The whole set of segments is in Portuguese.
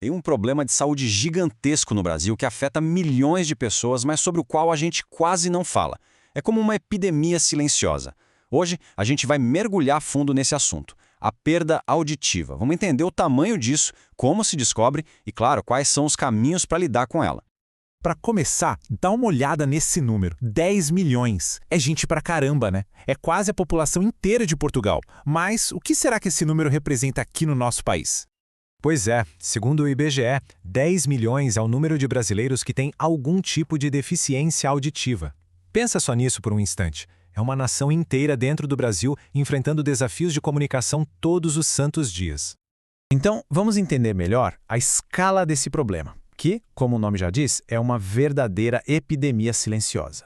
Tem um problema de saúde gigantesco no Brasil que afeta milhões de pessoas, mas sobre o qual a gente quase não fala. É como uma epidemia silenciosa. Hoje, a gente vai mergulhar fundo nesse assunto. A perda auditiva. Vamos entender o tamanho disso, como se descobre e, claro, quais são os caminhos para lidar com ela. Para começar, dá uma olhada nesse número, 10 milhões. É gente pra caramba, né? É quase a população inteira de Portugal. Mas o que será que esse número representa aqui no nosso país? Pois é, segundo o IBGE, 10 milhões é o número de brasileiros que têm algum tipo de deficiência auditiva. Pensa só nisso por um instante. É uma nação inteira dentro do Brasil enfrentando desafios de comunicação todos os santos dias. Então, vamos entender melhor a escala desse problema, que, como o nome já diz, é uma verdadeira epidemia silenciosa.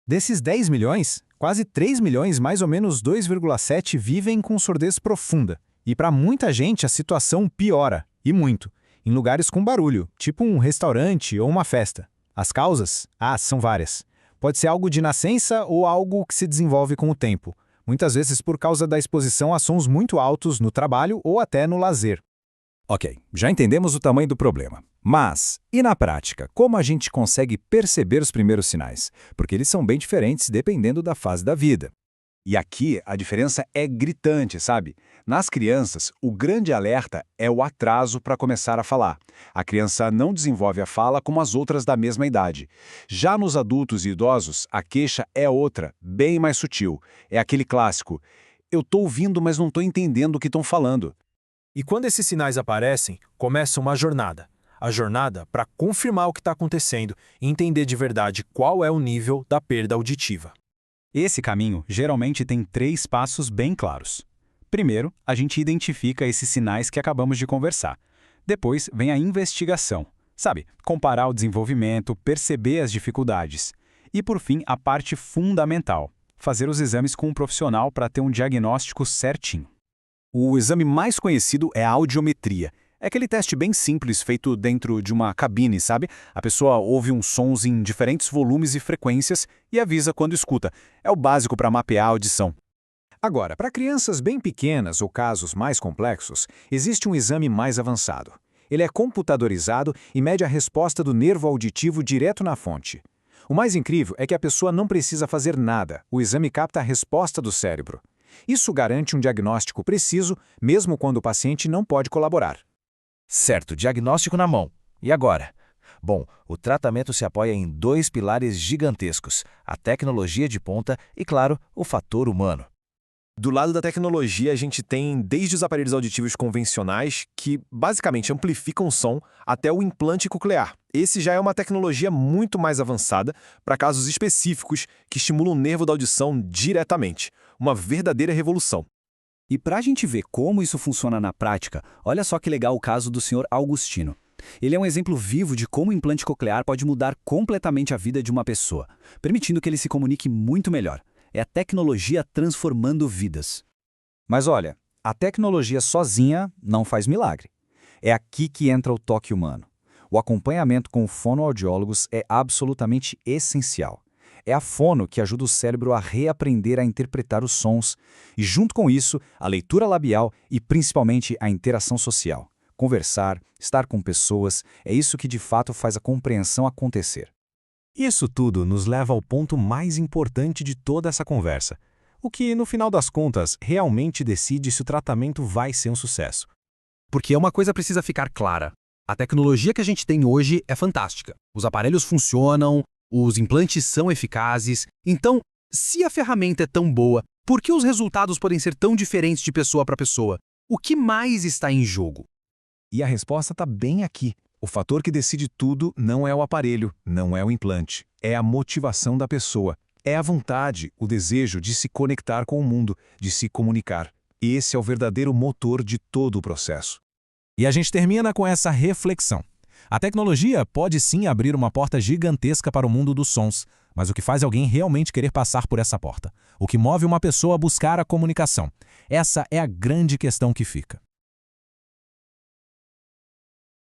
Desses 10 milhões, quase 3 milhões, mais ou menos 2,7, vivem com surdez profunda. E para muita gente a situação piora, e muito, em lugares com barulho, tipo um restaurante ou uma festa. As causas? São várias. Pode ser algo de nascença ou algo que se desenvolve com o tempo, muitas vezes por causa da exposição a sons muito altos no trabalho ou até no lazer. Ok, já entendemos o tamanho do problema. Mas, e na prática, como a gente consegue perceber os primeiros sinais? Porque eles são bem diferentes dependendo da fase da vida. E aqui a diferença é gritante, sabe? Nas crianças, o grande alerta é o atraso para começar a falar. A criança não desenvolve a fala como as outras da mesma idade. Já nos adultos e idosos, a queixa é outra, bem mais sutil. É aquele clássico: eu estou ouvindo, mas não estou entendendo o que estão falando. E quando esses sinais aparecem, começa uma jornada. A jornada para confirmar o que está acontecendo e entender de verdade qual é o nível da perda auditiva. Esse caminho geralmente tem 3 passos bem claros. Primeiro, a gente identifica esses sinais que acabamos de conversar. Depois vem a investigação. Sabe, comparar o desenvolvimento, perceber as dificuldades. E por fim, a parte fundamental, fazer os exames com um profissional para ter um diagnóstico certinho. O exame mais conhecido é a audiometria. É aquele teste bem simples feito dentro de uma cabine, sabe? A pessoa ouve uns sons em diferentes volumes e frequências e avisa quando escuta. É o básico para mapear a audição. Agora, para crianças bem pequenas ou casos mais complexos, existe um exame mais avançado. Ele é computadorizado e mede a resposta do nervo auditivo direto na fonte. O mais incrível é que a pessoa não precisa fazer nada. O exame capta a resposta do cérebro. Isso garante um diagnóstico preciso, mesmo quando o paciente não pode colaborar. Certo, diagnóstico na mão. E agora? Bom, o tratamento se apoia em 2 pilares gigantescos: a tecnologia de ponta e, claro, o fator humano. Do lado da tecnologia, a gente tem desde os aparelhos auditivos convencionais, que basicamente amplificam o som, até o implante coclear. Esse já é uma tecnologia muito mais avançada para casos específicos que estimulam o nervo da audição diretamente. Uma verdadeira revolução. E para a gente ver como isso funciona na prática, olha só que legal o caso do Sr. Augustino. Ele é um exemplo vivo de como o implante coclear pode mudar completamente a vida de uma pessoa, permitindo que ele se comunique muito melhor. É a tecnologia transformando vidas. Mas olha, a tecnologia sozinha não faz milagre. É aqui que entra o toque humano. O acompanhamento com fonoaudiólogos é absolutamente essencial. É a fono que ajuda o cérebro a reaprender a interpretar os sons e, junto com isso, a leitura labial e, principalmente, a interação social. Conversar, estar com pessoas, é isso que de fato faz a compreensão acontecer. Isso tudo nos leva ao ponto mais importante de toda essa conversa. O que, no final das contas, realmente decide se o tratamento vai ser um sucesso. Porque uma coisa precisa ficar clara. A tecnologia que a gente tem hoje é fantástica. Os aparelhos funcionam, os implantes são eficazes. Então, se a ferramenta é tão boa, por que os resultados podem ser tão diferentes de pessoa para pessoa? O que mais está em jogo? E a resposta está bem aqui. O fator que decide tudo não é o aparelho, não é o implante. É a motivação da pessoa. É a vontade, o desejo de se conectar com o mundo, de se comunicar. Esse é o verdadeiro motor de todo o processo. E a gente termina com essa reflexão. A tecnologia pode sim abrir uma porta gigantesca para o mundo dos sons, mas o que faz alguém realmente querer passar por essa porta? O que move uma pessoa a buscar a comunicação? Essa é a grande questão que fica.